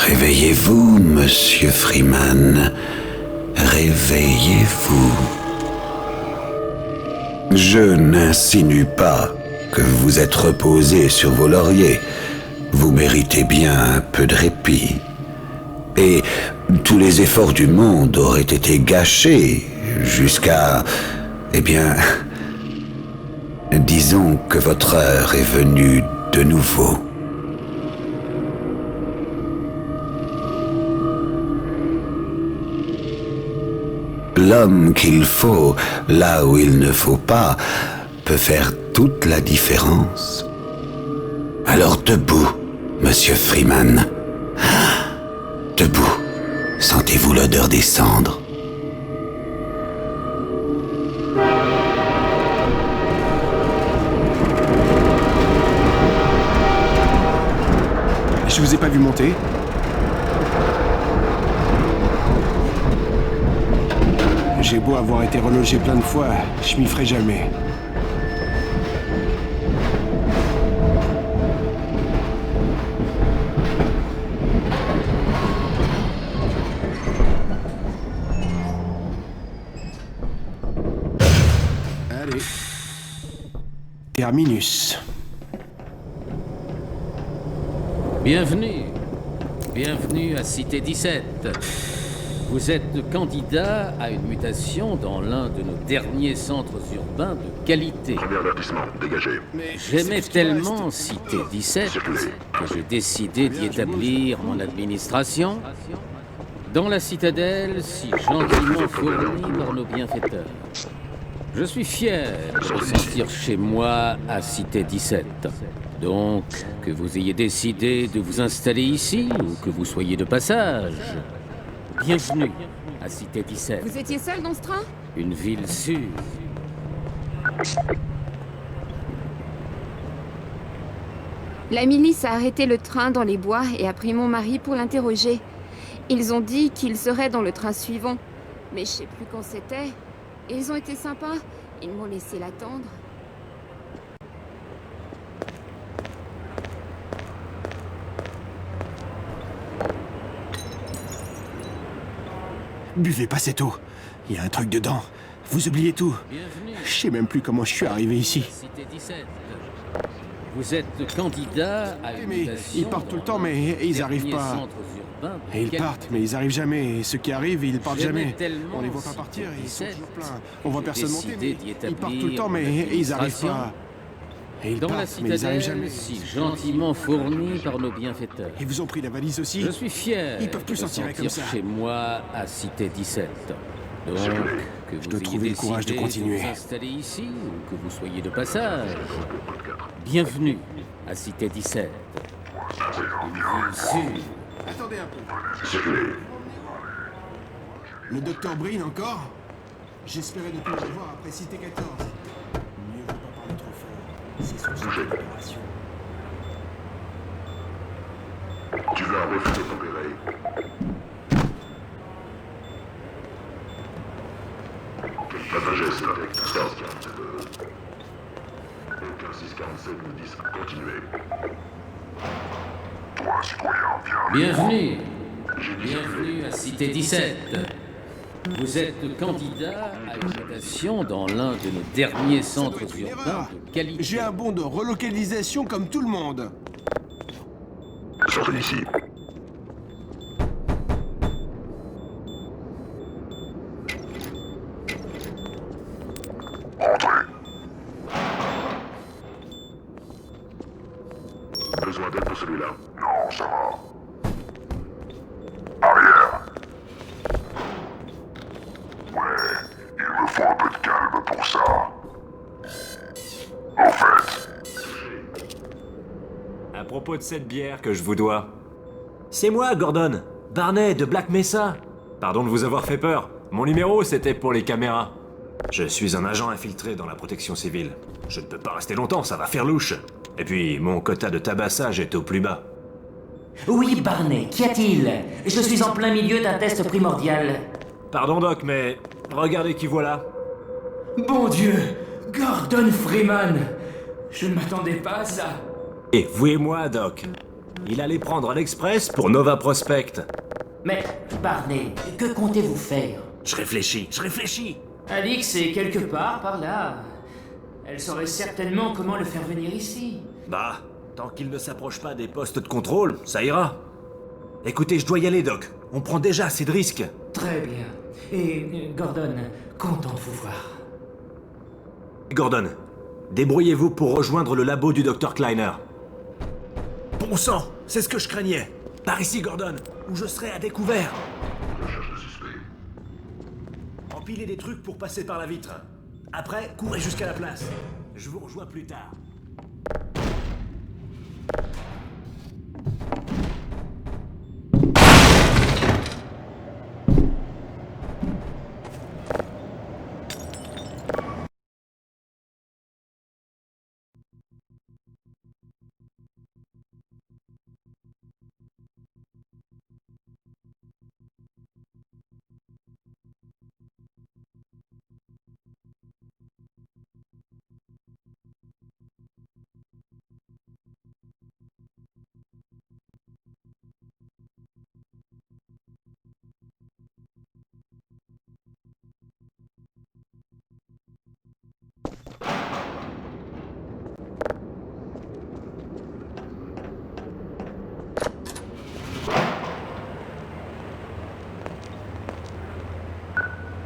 Réveillez-vous, monsieur Freeman. Réveillez-vous. Je n'insinue pas que vous êtes reposé sur vos lauriers. Vous méritez bien un peu de répit. Et tous les efforts du monde auraient été gâchés jusqu'à... Eh bien... Disons que votre heure est venue de nouveau. L'homme qu'il faut, là où il ne faut pas, peut faire toute la différence. Alors debout, monsieur Freeman. Debout. Sentez-vous l'odeur des cendres? Je vous ai pas vu monter. J'ai beau avoir été relogé plein de fois, je m'y ferai jamais. Allez. Terminus. Bienvenue à Cité 17. Vous êtes candidat à une mutation dans l'un de nos derniers centres urbains de qualité. Premier avertissement, dégagé. J'aimais tellement Cité 17 que j'ai décidé d'y établir mon administration dans la citadelle si gentiment fournie par nos bienfaiteurs. Je suis fier de me sentir chez moi à Cité 17. Donc, que vous ayez décidé de vous installer ici ou que vous soyez de passage, bienvenue à Cité 17. Vous étiez seul dans ce train? Une ville sûre. La milice a arrêté le train dans les bois et a pris mon mari pour l'interroger. Ils ont dit qu'il serait dans le train suivant. Mais je sais plus quand c'était. Et ils ont été sympas. Ils m'ont laissé l'attendre. Buvez pas cette eau. Il y a un truc dedans. Vous oubliez tout. Bienvenue. Je sais même plus comment je suis arrivé ici. Cité 17. Vous êtes candidat à une Mais mutation ils partent tout le dans temps, mais ils dernier arrivent pas. centre urbain de Et ils qualité. partent, mais ils arrivent jamais. Et ceux qui arrivent, ils partent J'aimais jamais. tellement On les voit pas Cité partir, ils sont 17 toujours pleins. On voit j'ai personne monter, décidé mais d'y ils partent tout le établir temps, mon mais ils arrivent administration pas. Et ils dans la partent, mais ils arrivent citadelle jamais. si gentiment fournie par nos bienfaiteurs. Ils vous ont pris la valise aussi? Je suis fier Ils peuvent plus de s'en me tirer comme sentir ça. chez moi à Cité 17. Donc, que vous dois ayez trouver le courage de décidé continuer. vous installer ici ou que vous soyez de passage, bienvenue à Cité 17. Une ville sûre. Attendez un peu. Circulez. Le docteur Breen encore? J'espérais ne plus le revoir après Cité 14. Mieux vaut pas parler trop fort. C'est son sujet d'opération. Tu veux un refus d'opérer. Quel passager est stop. Aucun 647 nous disent continuez. Toi, citoyen, viens. Bienvenue à Cité 17. Vous êtes candidat à une mutation dans l'un de nos derniers centres urbains de qualité. J'ai un bon de relocalisation comme tout le monde. Sortez d'ici. Entrez. Besoin d'aide pour celui-là? Non, ça va. Arrière. Ouais, il me faut un peu de calme pour ça. En fait, À propos de cette bière que je vous dois. C'est moi, Gordon. Barney de Black Mesa. Pardon de vous avoir fait peur. Mon numéro, c'était pour les caméras. Je suis un agent infiltré dans la protection civile. Je ne peux pas rester longtemps, ça va faire louche. Et puis, mon quota de tabassage est au plus bas. Oui, Barney, qu'y a-t-il? Je suis en plein milieu d'un test primordial. Pardon, Doc, mais regardez qui voilà. Bon Dieu, Gordon Freeman! Je ne m'attendais pas à ça. Et vous et moi, Doc. Il allait prendre l'express pour Nova Prospect. Mais, Barney, que comptez-vous faire? Je réfléchis. Alix est quelque part par là. Elle saurait certainement comment le faire venir ici. Bah, tant qu'il ne s'approche pas des postes de contrôle, ça ira. Écoutez, je dois y aller, Doc. On prend déjà assez de risques. Très bien. Et, Gordon, content de vous voir. Gordon, débrouillez-vous pour rejoindre le labo du Dr Kleiner. Bon sang, c'est ce que je craignais. Par ici, Gordon, où je serai à découvert. Recherche de suspect. Empilez des trucs pour passer par la vitre. Après, courez jusqu'à la place. Je vous rejoins plus tard.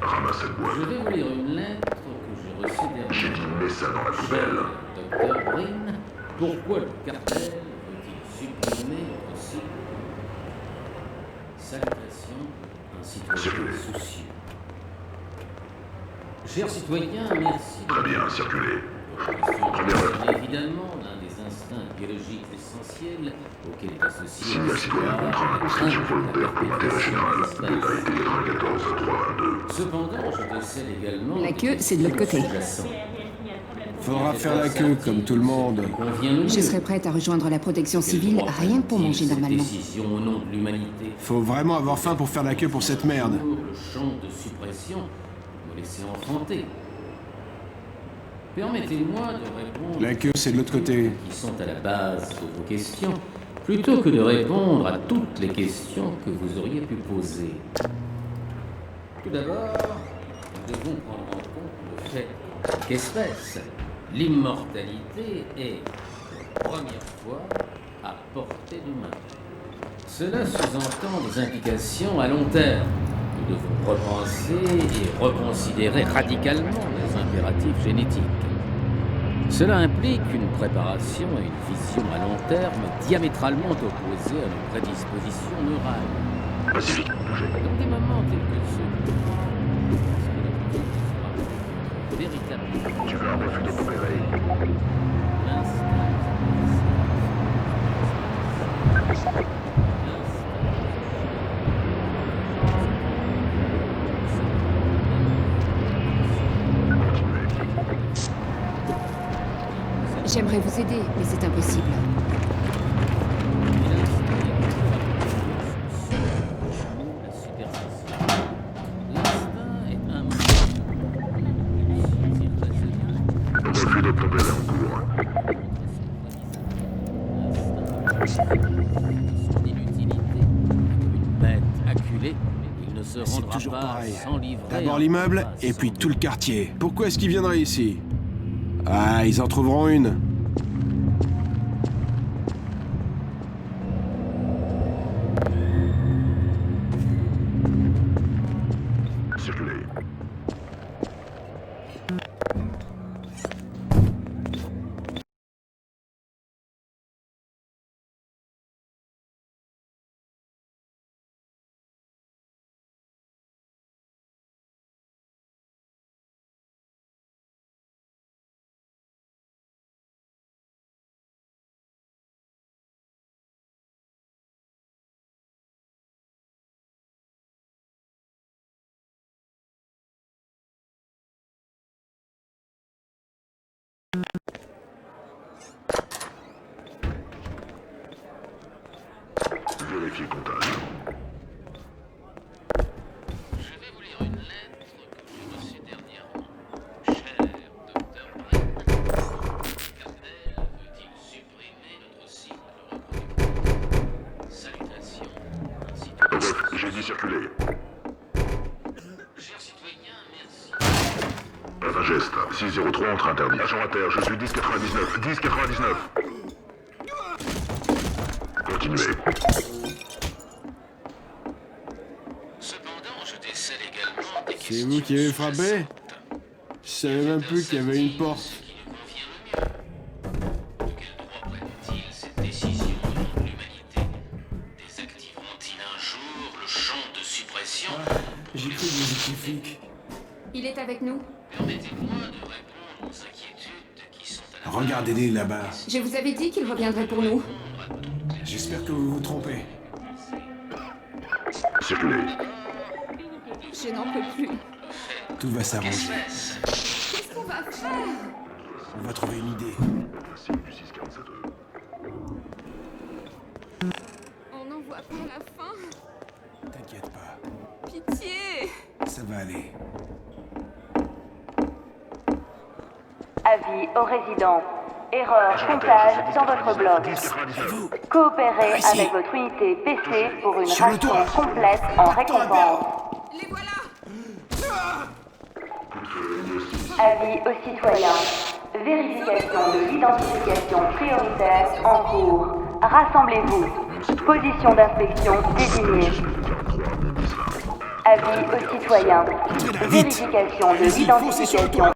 Ramasse cette boîte. Je vais vous lire une lettre que j'ai reçue J'ai dit dernièrement. mets ça dans la poubelle. Docteur Brin, pourquoi le cartel veut-il supprimer notre site? Salutations, un citoyen soucieux. Chers citoyens, merci. Très bien, circulez. C'est évidemment l'un des instincts biologiques essentiels auxquels est associé Signal citoyen contraint. Inscription volontaire pour l'intérêt général. Détail T94 322. Cependant, je décèle également. La queue, c'est de l'autre côté. Faudra faire la queue, comme tout le monde. Je serais prête à rejoindre la protection civile, rien que pour manger normalement. Décision au nom de l'humanité. Faut vraiment avoir faim pour faire la queue pour cette merde. Le champ de suppression, me laisser enfanter. Permettez-moi de répondre La queue, c'est de l'autre côté. qui sont à la base de vos questions, plutôt que de répondre à toutes les questions que vous auriez pu poser. Tout d'abord, nous devons prendre en compte le fait qu'espèce, l'immortalité est, pour la première fois, à portée de main. Cela sous-entend des implications à long terme. Nous devons repenser et reconsidérer radicalement les impératifs génétiques. Cela implique une préparation et une vision à long terme diamétralement opposées à nos prédispositions neurales. Pacifique. Dans des moments tels que ceux véritablement Tu veux un refus de coopérer? J'aimerais vous aider, mais c'est impossible. Refus de coopérer en cours. Une bête acculée, il ne se C'est rendra toujours pas pareil. sans livrer. D'abord un l'immeuble, repas et puis sans tout le quartier. Pourquoi est-ce qu'ils viendraient ici? Ah, ils en trouveront une. Circulez. Vérifiez le comptage. Je vais vous lire une lettre que j'ai reçue dernièrement. Cher Dr. Brin, le cartel veut-il supprimer notre cible reproductive? circuler. Cher citoyen, merci. Pas un geste. 603 entre interdit. Agent à terre, je suis 1099. 1099. Continuez. Cependant, je décèle également des C'est vous qui avez frappé? Je savais même plus qu'il y avait une porte. qui nous convient le mieux. De quel droit prennent-ils cette décision au nom de l'humanité? Désactiveront-ils un jour le champ de suppression? J'ai cru que vous étiez flic. Il est avec nous. Permettez-moi de répondre aux inquiétudes qui sont à la Regardez-les là-bas. Je vous avais dit qu'il reviendrait pour nous. J'espère que vous vous trompez. Circulez. Je n'en peux plus. Tout va s'arranger. Qu'est-ce qu'on va faire? On va trouver une idée. Signe du 647. On n'en voit pas la fin. T'inquiète pas. Pitié! Ça va aller. Avis aux résidents. Erreur comptage dans votre bloc. Coopérez avec votre unité PC pour une Sur le ration toit. complète en récompense. Les voilà! Avis aux citoyens. Vérification de l'identification prioritaire en cours. Rassemblez-vous. Position d'inspection désignée. Avis aux citoyens. Vérification de l'identification.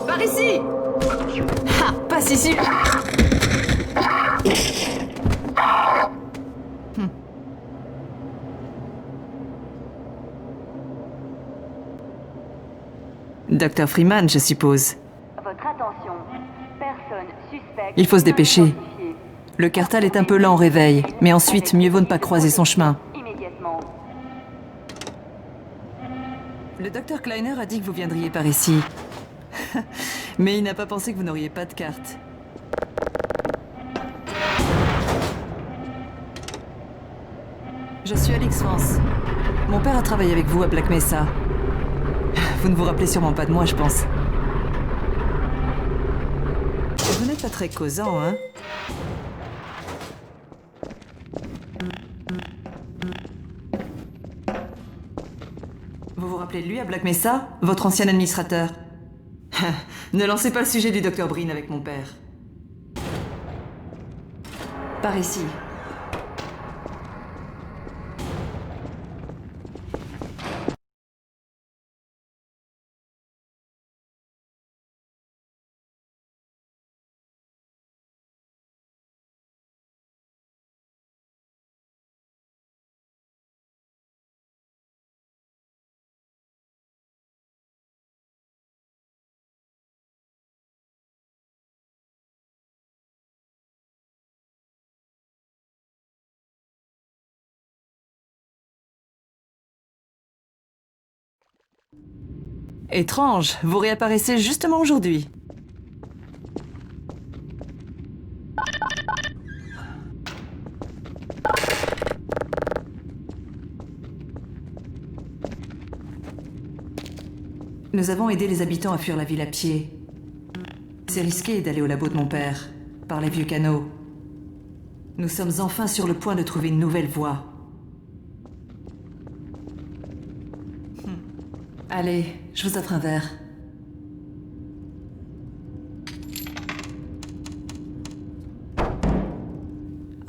Par ici! Ah, passe ici! Docteur Freeman, je suppose. Votre attention. Personne suspecte. Il faut se dépêcher. identifiée. Le cartel est un peu lent au réveil, mais ensuite, mieux vaut ne pas croiser son chemin. Immédiatement. Le docteur Kleiner a dit que vous viendriez par ici. Mais il n'a pas pensé que vous n'auriez pas de carte. Je suis Alix Vance. Mon père a travaillé avec vous à Black Mesa. Vous ne vous rappelez sûrement pas de moi, je pense. Vous n'êtes pas très causant, hein? Vous vous rappelez de lui à Black Mesa? Votre ancien administrateur? Ne lancez pas le sujet du Dr. Breen avec mon père. Par ici. Étrange, vous réapparaissez justement aujourd'hui. Nous avons aidé les habitants à fuir la ville à pied. C'est risqué d'aller au labo de mon père, par les vieux canaux. Nous sommes enfin sur le point de trouver une nouvelle voie. Allez, je vous offre un verre.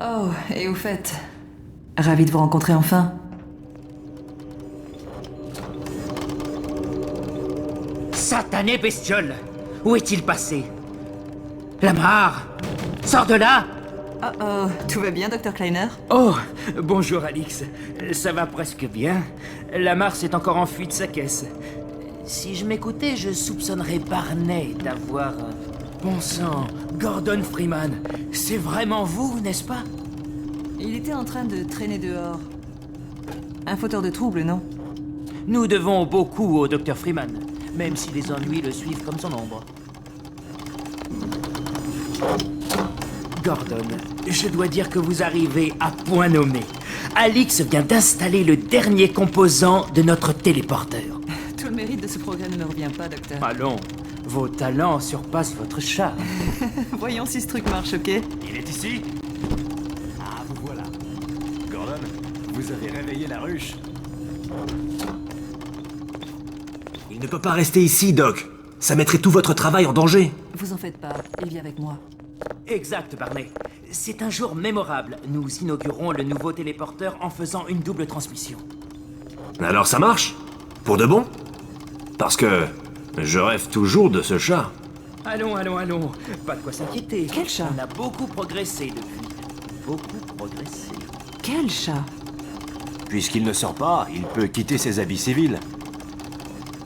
Oh, et au fait, ravi de vous rencontrer enfin. Satané bestiole! Où est-il passé? Lamar! Sors de là! Oh, tout va bien, Dr. Kleiner? Oh, bonjour Alix. Ça va presque bien. Lamar s'est encore enfui de sa caisse. Si je m'écoutais, je soupçonnerais Barney d'avoir... Bon sang, Gordon Freeman, c'est vraiment vous, n'est-ce pas? Il était en train de traîner dehors. Un fauteur de trouble, non? Nous devons beaucoup au Dr. Freeman, même si les ennuis le suivent comme son ombre. Gordon, je dois dire que vous arrivez à point nommé. Alix vient d'installer le dernier composant de notre téléporteur. Tout le mérite de ce progrès ne me revient pas, docteur. Allons, vos talents surpassent votre charme. Voyons si ce truc marche, ok? Il est ici? Ah, vous voilà. Gordon, vous avez réveillé la ruche. Il ne peut pas rester ici, Doc. Ça mettrait tout votre travail en danger. Vous en faites pas, il vient avec moi. Exact, Barney. C'est un jour mémorable. Nous inaugurons le nouveau téléporteur en faisant une double transmission. Alors ça marche? Pour de bon? Parce que je rêve toujours de ce chat. Allons. Pas de quoi s'inquiéter. Quel chat? On a beaucoup progressé depuis. Beaucoup progressé. Quel chat? Puisqu'il ne sort pas, il peut quitter ses habits civils.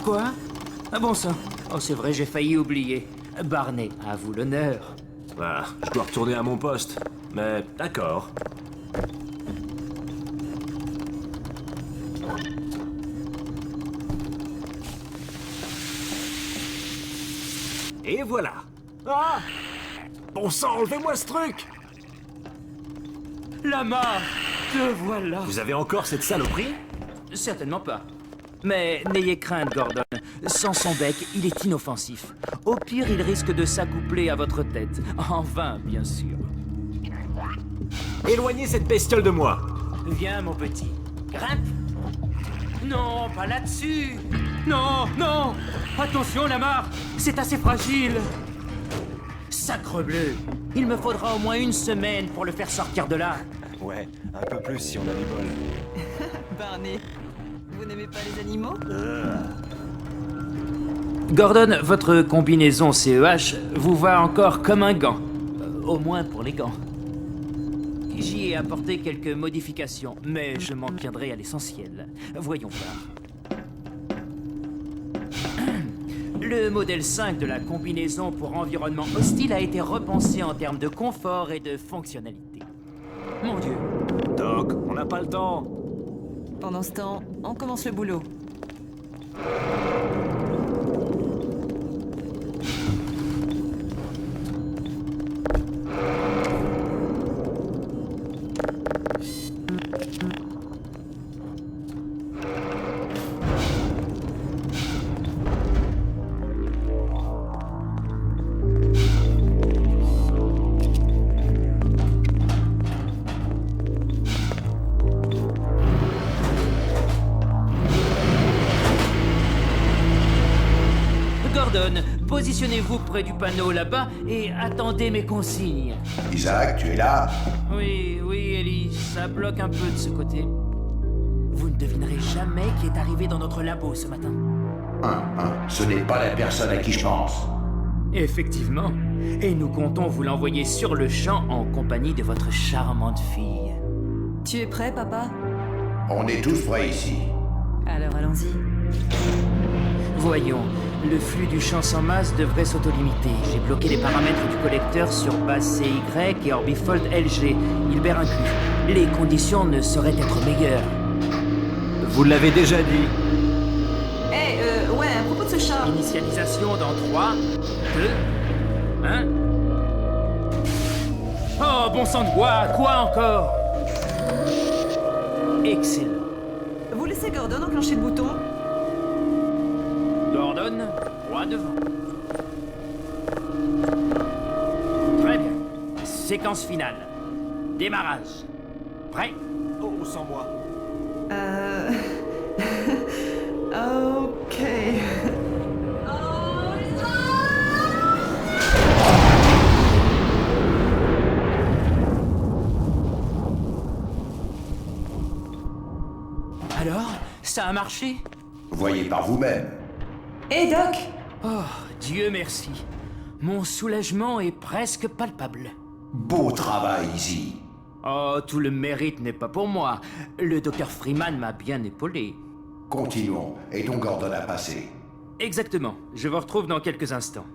Quoi? Ah bon sang. Oh, c'est vrai, j'ai failli oublier. Barney, à vous l'honneur. Voilà, je dois retourner à mon poste. Mais d'accord. Et voilà. Ah! Bon sang, enlevez-moi ce truc! Lamar, te voilà. Vous avez encore cette saloperie? Certainement pas. Mais n'ayez crainte, Gordon. Sans son bec, il est inoffensif. Au pire, il risque de s'accoupler à votre tête. En vain, bien sûr. Éloignez cette bestiole de moi! Viens, mon petit. Grimpe. Non, pas là-dessus. Non. Attention, Lamar. C'est assez fragile. Sacrebleu. Il me faudra au moins une semaine pour le faire sortir de là. Ouais, un peu plus si on a du bol. Barney, vous n'aimez pas les animaux? Gordon, votre combinaison CEH vous va encore comme un gant. Au moins pour les gants. J'y ai apporté quelques modifications, mais je m'en tiendrai à l'essentiel. Voyons voir. Le modèle 5 de la combinaison pour environnement hostile a été repensé en termes de confort et de fonctionnalité. Mon Dieu. Doc, on n'a pas le temps. Pendant ce temps, on commence le boulot. Gordon, positionnez-vous près du panneau là-bas et attendez mes consignes. Isaac, tu es là? Oui, Ellie, ça bloque un peu de ce côté. Vous ne devinerez jamais qui est arrivé dans notre labo ce matin. Ce n'est pas la personne à qui je pense. Effectivement. Et nous comptons vous l'envoyer sur le champ en compagnie de votre charmante fille. Tu es prêt, papa? On est tous prêts ici. Alors allons-y. Voyons, le flux du champ sans masse devrait s'autolimiter. J'ai bloqué les paramètres du collecteur sur base CY et Orbifold LG, Hilbert inclus. Les conditions ne sauraient être meilleures. Vous l'avez déjà dit. Ouais, à propos de ce chat. Initialisation dans 3, 2, 1... Oh, bon sang de bois, quoi encore? Excellent. Vous laissez Gordon enclencher le bouton? Gordon, droit devant. Très bien. Séquence finale. Démarrage. Prêt? Oh, sans moi. Ok. Alors, ça a marché? Voyez par vous-même. Hé, Doc! Oh, Dieu merci. Mon soulagement est presque palpable. Beau travail, Izzy. Oh, tout le mérite n'est pas pour moi. Le docteur Freeman m'a bien épaulé. Continuons. Et ton Gordon a passé. Exactement. Je vous retrouve dans quelques instants.